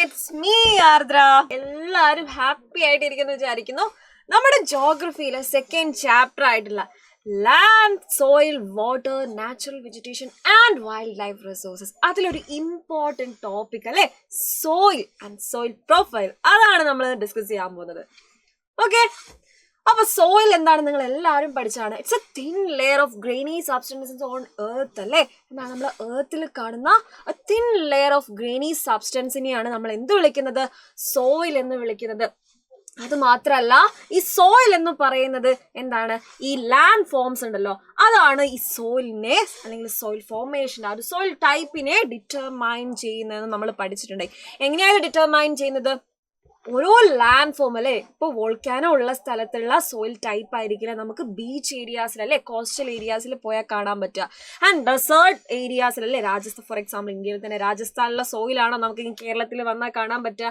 It's me ആർദ്ര. എല്ലാവരും happy ആയിട്ടിരിക്കുന്നു വിചാരിക്കുന്നു. നമ്മുടെ ജോഗ്രഫിയിലെ സെക്കൻഡ് ചാപ്റ്റർ ആയിട്ടുള്ള land, soil, water, natural vegetation and wild life resources, അതിലൊരു ഇമ്പോർട്ടൻറ്റ് ടോപ്പിക് അല്ലേ, സോയിൽ ആൻഡ് സോയിൽ പ്രൊഫൈൽ. അതാണ് നമ്മൾ ഡിസ്കസ് ചെയ്യാൻ പോകുന്നത്. ഓക്കെ, അപ്പൊ സോയിൽ എന്താണ് നിങ്ങൾ എല്ലാവരും പഠിച്ചാണ്. It's a thin layer of grainy substances on earth അല്ലേ. എന്താണ് നമ്മൾ എർത്തിൽ കാണുന്ന തിൻ ലെയർ ഓഫ് ഗ്രെയിനി സബ്സ്റ്റൻസിനെയാണ് നമ്മൾ എന്ത് വിളിക്കുന്നത്, സോയിൽ എന്ന് വിളിക്കുന്നത്. അത് മാത്രല്ല, ഈ സോയിൽ എന്ന് പറയുന്നത് എന്താണ്, ഈ ലാൻഡ് ഫോംസ് ഉണ്ടല്ലോ, അതാണ് ഈ സോയിലിനെ അല്ലെങ്കിൽ സോയിൽ ഫോർമേഷൻ, ആ ഒരു സോയിൽ ടൈപ്പിനെ ഡിറ്റർമൈൻ ചെയ്യുന്നതെന്ന് നമ്മൾ പഠിച്ചിട്ടുണ്ടായി. എങ്ങനെയാണ് ഡിറ്റർമൈൻ ചെയ്യുന്നത്? ഓരോ ലാൻഡ് ഫോം അല്ലേ, ഇപ്പോൾ വോൾക്കാനോ ഉള്ള സ്ഥലത്തുള്ള സോയിൽ ടൈപ്പ് ആയിരിക്കില്ല നമുക്ക് ബീച്ച് ഏരിയാസിൽ അല്ലേ, കോസ്റ്റൽ ഏരിയാസിൽ പോയാൽ കാണാൻ പറ്റുക. ആൻഡ് ഡെസേർട്ട് ഏരിയാസിലല്ലേ, രാജസ്ഥാൻ ഫോർ എക്സാമ്പിൾ, ഇന്ത്യയിൽ തന്നെ രാജസ്ഥാനിലെ സോയിലാണോ നമുക്ക് കേരളത്തിൽ വന്നാൽ കാണാൻ പറ്റുക?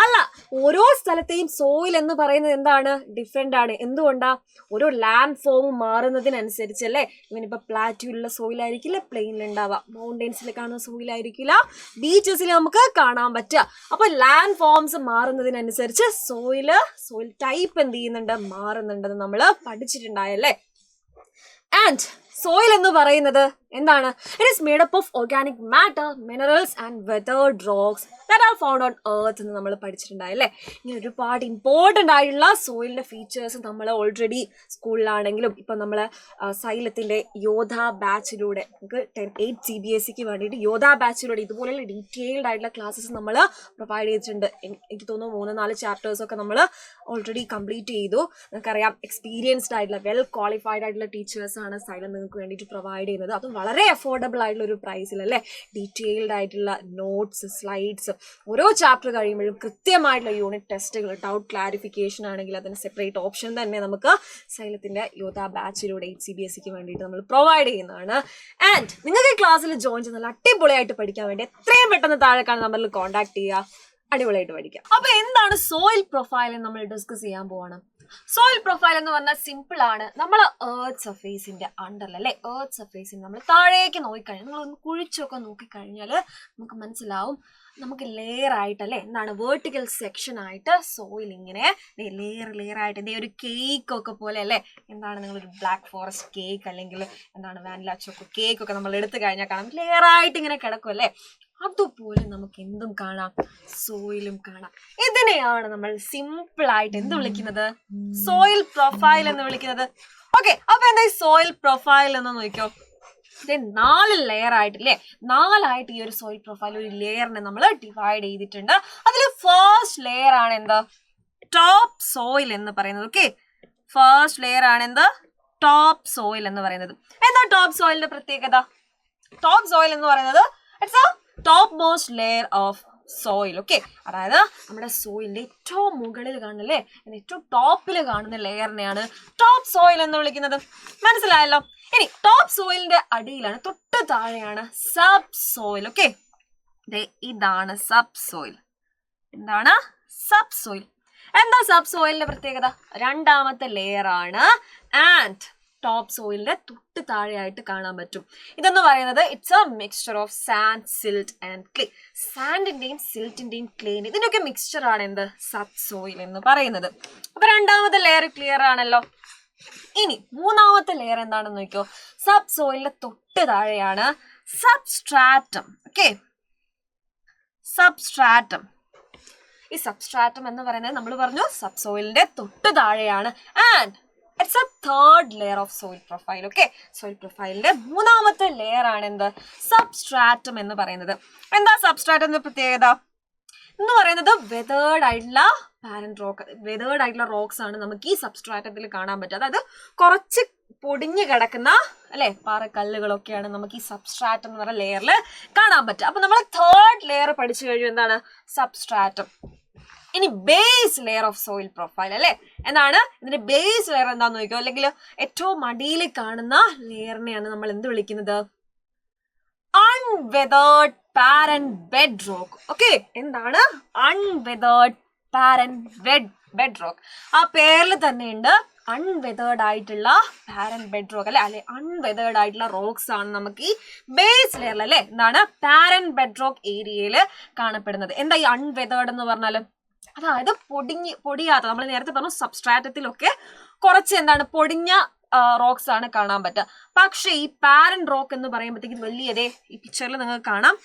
അല്ല, ഓരോ സ്ഥലത്തെയും സോയിൽ എന്ന് പറയുന്നത് എന്താണ്, ഡിഫറെൻ്റ് ആണ്. എന്തുകൊണ്ടാ? ഓരോ ലാൻഡ് ഫോം മാറുന്നതിനനുസരിച്ച് അല്ലേ. ഇവനിപ്പോൾ പ്ലാറ്റ്യൂലുള്ള സോയിലായിരിക്കില്ല പ്ലെയിനിലുണ്ടാവുക, മൗണ്ടെയിൻസിൽ കാണുന്ന സോയിലായിരിക്കില്ല ബീച്ചസിൽ നമുക്ക് കാണാൻ പറ്റുക. അപ്പോൾ ലാൻഡ് ഫോംസ് മാറുന്നതിനനുസരിച്ച് സോയിൽ ടൈപ്പ് എന്ത് ചെയ്യുന്നുണ്ട്, മാറുന്നുണ്ടെന്ന് നമ്മൾ പഠിച്ചിട്ടുണ്ടായല്ലേ. ആൻഡ് സോയിൽ എന്ന് പറയുന്നത് എന്താണ്? It is made up of organic matter, minerals and weathered rocks that are found on earth എന്ന് നമ്മൾ പഠിച്ചിട്ടുണ്ടായല്ലേ. ഇങ്ങനെ ഒരുപാട് ഇമ്പോർട്ടൻ്റ് ആയിട്ടുള്ള സോയിലിൻ്റെ ഫീച്ചേഴ്സ് നമ്മൾ ഓൾറെഡി സ്കൂളിലാണെങ്കിലും ഇപ്പം നമ്മൾ സൈലത്തിൻ്റെ യോധ ബാച്ചിലൂടെ നമുക്ക് 8 CBSEക്ക് വേണ്ടിയിട്ട് യോധ ബാച്ചിലൂടെ ഇതുപോലെയുള്ള ഡീറ്റെയിൽഡ് ആയിട്ടുള്ള ക്ലാസ്സസ് നമ്മൾ പ്രൊവൈഡ് ചെയ്തിട്ടുണ്ട്. എനിക്ക് തോന്നുന്നു 3-4 ചാപ്റ്റേഴ്സൊക്കെ നമ്മൾ ഓൾറെഡി കംപ്ലീറ്റ് ചെയ്തു. നിങ്ങൾക്കറിയാം, എക്സ്പീരിയൻസ്ഡ് ആയിട്ടുള്ള വെൽ ക്വാളിഫൈഡ് ആയിട്ടുള്ള ടീച്ചേഴ്സാണ് സൈലം നിങ്ങൾക്ക് വേണ്ടിയിട്ട് പ്രൊവൈഡ് ചെയ്യുന്നത്. അതും വളരെ അഫോർഡബിൾ ആയിട്ടുള്ള ഒരു പ്രൈസിലല്ലേ. ഡീറ്റെയിൽഡ് ആയിട്ടുള്ള നോട്ട്സ്, സ്ലൈഡ്സ്, ഓരോ ചാപ്റ്റർ കഴിയുമ്പോഴും കൃത്യമായിട്ടുള്ള യൂണിറ്റ് ടെസ്റ്റുകൾ, ഡൗട്ട് ക്ലാരിഫിക്കേഷൻ ആണെങ്കിൽ അതിന് സെപ്പറേറ്റ് ഓപ്ഷൻ തന്നെ നമുക്ക് സൈലത്തിൻ്റെ യോധ ബാച്ചിലൂടെ 8 CBSEക്ക് വേണ്ടിയിട്ട് നമ്മൾ പ്രൊവൈഡ് ചെയ്യുന്നതാണ്. ആൻഡ് നിങ്ങൾക്ക് ഈ ക്ലാസ്സിൽ ജോയിൻ ചെയ്ത് നല്ല അടിപൊളിയായിട്ട് പഠിക്കാൻ വേണ്ടി എത്രയും പെട്ടെന്ന് താഴെക്കാണ് നമ്പറിൽ കോൺടാക്ട് ചെയ്യുക, അടിപൊളിയായിട്ട് പഠിക്കാം. അപ്പൊ എന്താണ് സോയിൽ പ്രൊഫൈൽ എന്ന് നമ്മൾ ഡിസ്കസ് ചെയ്യാൻ പോവാണ്. സോയിൽ പ്രൊഫൈൽ എന്ന് പറഞ്ഞാൽ സിമ്പിൾ ആണ്. നമ്മൾ എർത്ത് സർഫേസിന്റെ അണ്ടറിലല്ലേ, എർത്ത് സർഫേസിന് നമ്മൾ താഴേക്ക് നോക്കിക്കഴിഞ്ഞാൽ, നിങ്ങളൊന്ന് കുഴിച്ചൊക്കെ നോക്കിക്കഴിഞ്ഞാൽ നമുക്ക് മനസ്സിലാവും, നമുക്ക് ലെയർ ആയിട്ടല്ലേ, എന്താണ് വെർട്ടിക്കൽ സെക്ഷൻ ആയിട്ട് സോയിൽ ഇങ്ങനെ ലെയർ ആയിട്ട് ഇതേ ഒരു കേക്ക് ഒക്കെ പോലെ അല്ലേ. എന്താണ്, നിങ്ങളൊരു ബ്ലാക്ക് ഫോറസ്റ്റ് കേക്ക് അല്ലെങ്കിൽ എന്താണ് വാനില ചോക്കോ കേക്ക് ഒക്കെ നമ്മൾ എടുത്തു കഴിഞ്ഞാൽ കാണാം ലെയർ ആയിട്ട് ഇങ്ങനെ കിടക്കും അല്ലേ. അതുപോലെ നമുക്ക് എന്തും കാണാം, സോയിലും കാണാം. ഇതിനെയാണ് നമ്മൾ സിമ്പിൾ ആയിട്ട് എന്ത് വിളിക്കുന്നത്, സോയിൽ പ്രൊഫൈൽ എന്ന് വിളിക്കുന്നത്. ഓക്കെ, അപ്പൊ എന്താ ഈ സോയിൽ പ്രൊഫൈൽ എന്ന് നോക്കിയോ. ഇത് 4 ലെയർ ആയിട്ടില്ലേ, 4 ഈ ഒരു സോയിൽ പ്രൊഫൈൽ ഒരു ലെയറിനെ നമ്മൾ ഡിവൈഡ് ചെയ്തിട്ടുണ്ട്. അതിൽ ഫസ്റ്റ് ലെയർ ആണ് എന്ത്, ടോപ്പ് സോയിൽ എന്ന് പറയുന്നത്. ഓക്കെ, ഫസ്റ്റ് ലെയർ ആണ് എന്ത്, ടോപ്പ് സോയിൽ എന്ന് പറയുന്നത്. എന്താ ടോപ്പ് സോയിലിന്റെ പ്രത്യേകത? ടോപ്പ് സോയിൽ എന്ന് പറയുന്നത് it's A top most layer of soil. Okay, അതായത് നമ്മുടെ സോയിലിന്റെ ഏറ്റവും മുകളിൽ കാണുന്നല്ലേ, ഏറ്റവും ടോപ്പിൽ കാണുന്ന ലെയറിനെയാണ് ടോപ്പ് സോയിൽ എന്ന് വിളിക്കുന്നത്. മനസ്സിലായല്ലോ. ഇനി ടോപ്പ് സോയിലിന്റെ അടിയിലാണ്, തൊട്ട് താഴെയാണ് സബ് സോയിൽ. ഓക്കെ, ഇതാണ് സബ് സോയിൽ. എന്താണ് സബ് സോയിൽ? എന്താ സബ് സോയിലിന്റെ പ്രത്യേകത? രണ്ടാമത്തെ ലെയർ ആണ്. ആൻഡ് ടോപ്പ് സോയിലിന്റെ തൊട്ട് താഴെയായിട്ട് കാണാൻ പറ്റും. ഇതെന്ന് പറയുന്നത് it's a mixture of sand, silt and clay. സാൻഡിന്റെയും സിൽറ്റിന്റെയും ക്ലേന്റെ ഇതിന്റെയൊക്കെ മിക്സ്ചർ ആണ് എന്ത്, സബ് സോയിൽ എന്ന് പറയുന്നത്. അപ്പൊ രണ്ടാമത്തെ ലെയർ ക്ലിയർ ആണല്ലോ. ഇനി മൂന്നാമത്തെ ലെയർ എന്താണെന്ന് നോക്കിയോ. സബ് സോയിലിന്റെ തൊട്ട് താഴെയാണ് സബ്സ്ട്രാറ്റം. Okay, substratum. ഈ സബ്സ്ട്രാറ്റം എന്ന് പറയുന്നത് നമ്മൾ പറഞ്ഞു സബ് സോയിലിന്റെ തൊട്ട് താഴെയാണ്. And it's a third layer of soil profile. Okay, soil പ്രൊഫൈലിന്റെ മൂന്നാമത്തെ ലെയർ ആണ് എന്ത്, സബ്സ്ട്രാറ്റം എന്ന് പറയുന്നത്. എന്താ സബ്സ്ട്രാറ്റത്തിന്റെ പ്രത്യേകത എന്ന് പറയുന്നത്? വെതേർഡ് ആയിട്ടുള്ള പാരന്റ് റോക്ക്, വെതേർഡ് ആയിട്ടുള്ള റോക്സ് ആണ് നമുക്ക് ഈ സബ്സ്ട്രാറ്റത്തിൽ കാണാൻ പറ്റുക. അതായത് കുറച്ച് പൊടിഞ്ഞു കിടക്കുന്ന അല്ലെ പാറക്കല്ലുകളൊക്കെയാണ് നമുക്ക് ഈ സബ്സ്ട്രാറ്റം എന്ന് പറയുന്ന ലെയറിൽ കാണാൻ പറ്റുക. അപ്പൊ നമ്മൾ തേർഡ് ലെയർ പഠിച്ചു കഴിഞ്ഞു, എന്താണ് സബ്സ്ട്രാറ്റം. ഇനി base layer of soil profile അല്ലെ. എന്താണ് ഇതിന്റെ ബേസ് ലെയർ എന്താന്ന് നോക്കിയോ, അല്ലെങ്കിൽ ഏറ്റവും അടിയിൽ കാണുന്ന ലെയറിനെയാണ് നമ്മൾ എന്ത് വിളിക്കുന്നത്, അൺവെതേർഡ് പാരന്റ് ബെഡ് റോക്ക്. ഓക്കെ, എന്താണ് അൺവെതേർഡ് പാരന്റ് ബെഡ് റോക്ക്? ആ പേരിൽ തന്നെ ഉണ്ട് അൺവെതേർഡ് ആയിട്ടുള്ള പാരന്റ് ബെഡ് റോക്ക് അല്ലെ അൺവെതേർഡ് ആയിട്ടുള്ള റോക്സ് ആണ് നമുക്ക് ഈ ബേസ് ലെയറിൽ അല്ലെ എന്താണ് പാരന്റ് ബെഡ് റോക്ക് ഏരിയയിൽ കാണപ്പെടുന്നത്. എന്താ ഈ അൺവെതേർഡ് എന്ന് പറഞ്ഞാൽ? അതായത് പൊടിയാത്ത, നമ്മൾ നേരത്തെ പറഞ്ഞു സബ്സ്ട്രാറ്റത്തിലൊക്കെ കുറച്ച് എന്താണ് പൊടിഞ്ഞ റോക്സ് ആണ് കാണാൻ പറ്റുക. പക്ഷെ ഈ പാരന്റ് റോക്ക് എന്ന് പറയുമ്പോഴത്തേക്കും വലിയതേ ഈ പിക്ചറിൽ നിങ്ങൾക്ക് കാണാം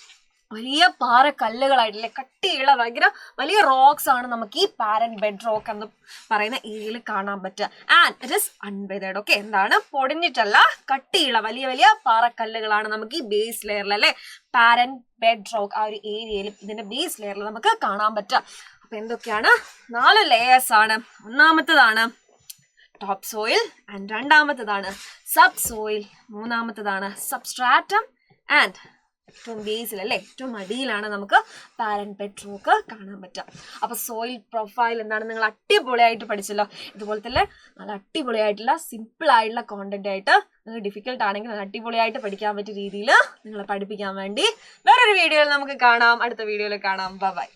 വലിയ പാറക്കല്ലുകളായിട്ടില്ലേ, കട്ടിയുള്ള ഭയങ്കര വലിയ റോക്സ് ആണ് നമുക്ക് ഈ പാരന്റ് ബെഡ് റോക്ക് എന്ന് പറയുന്ന ഏരിയയിൽ കാണാൻ പറ്റുക. And it is unweathered. Okay, എന്താണ് പൊടിഞ്ഞിട്ടല്ല, കട്ടിയുള്ള വലിയ വലിയ പാറക്കല്ലുകളാണ് നമുക്ക് ഈ ബേസ് ലെയറിൽ അല്ലെ പാരന്റ് ബെഡ് റോക്ക് ആ ഒരു ഏരിയയിൽ ഇതിന്റെ ബേസ് ലെയറിൽ നമുക്ക് കാണാൻ പറ്റുക. അപ്പൊ എന്തൊക്കെയാണ്? 4 ലേയേഴ്സ് ആണ്. ഒന്നാമത്തതാണ് ടോപ്പ് സോയിൽ, ആൻഡ് രണ്ടാമത്തതാണ് സബ് സോയിൽ, മൂന്നാമത്തതാണ് സബ്സ്ട്രാറ്റം, ആൻഡ് ഏറ്റവും ബേസിൽ അല്ലെ ഏറ്റവും അടിയിലാണ് നമുക്ക് പാരന്റ് ബെഡ് റോക്ക് കാണാൻ പറ്റുക. അപ്പൊ സോയിൽ പ്രൊഫൈൽ എന്താണ് നിങ്ങൾ അടിപൊളിയായിട്ട് പഠിച്ചല്ലോ. ഇതുപോലെ തന്നെ നല്ല അടിപൊളിയായിട്ടുള്ള സിമ്പിൾ ആയിട്ടുള്ള കോണ്ടന്റ് ആയിട്ട് നിങ്ങൾ ഡിഫിക്കൽട്ട് ആണെങ്കിൽ നല്ല അടിപൊളിയായിട്ട് പഠിക്കാൻ പറ്റിയ രീതിയിൽ നിങ്ങളെ പഠിപ്പിക്കാൻ വേണ്ടി വേറൊരു വീഡിയോയിൽ നമുക്ക് കാണാം. അടുത്ത വീഡിയോയിൽ കാണാം. ബൈ.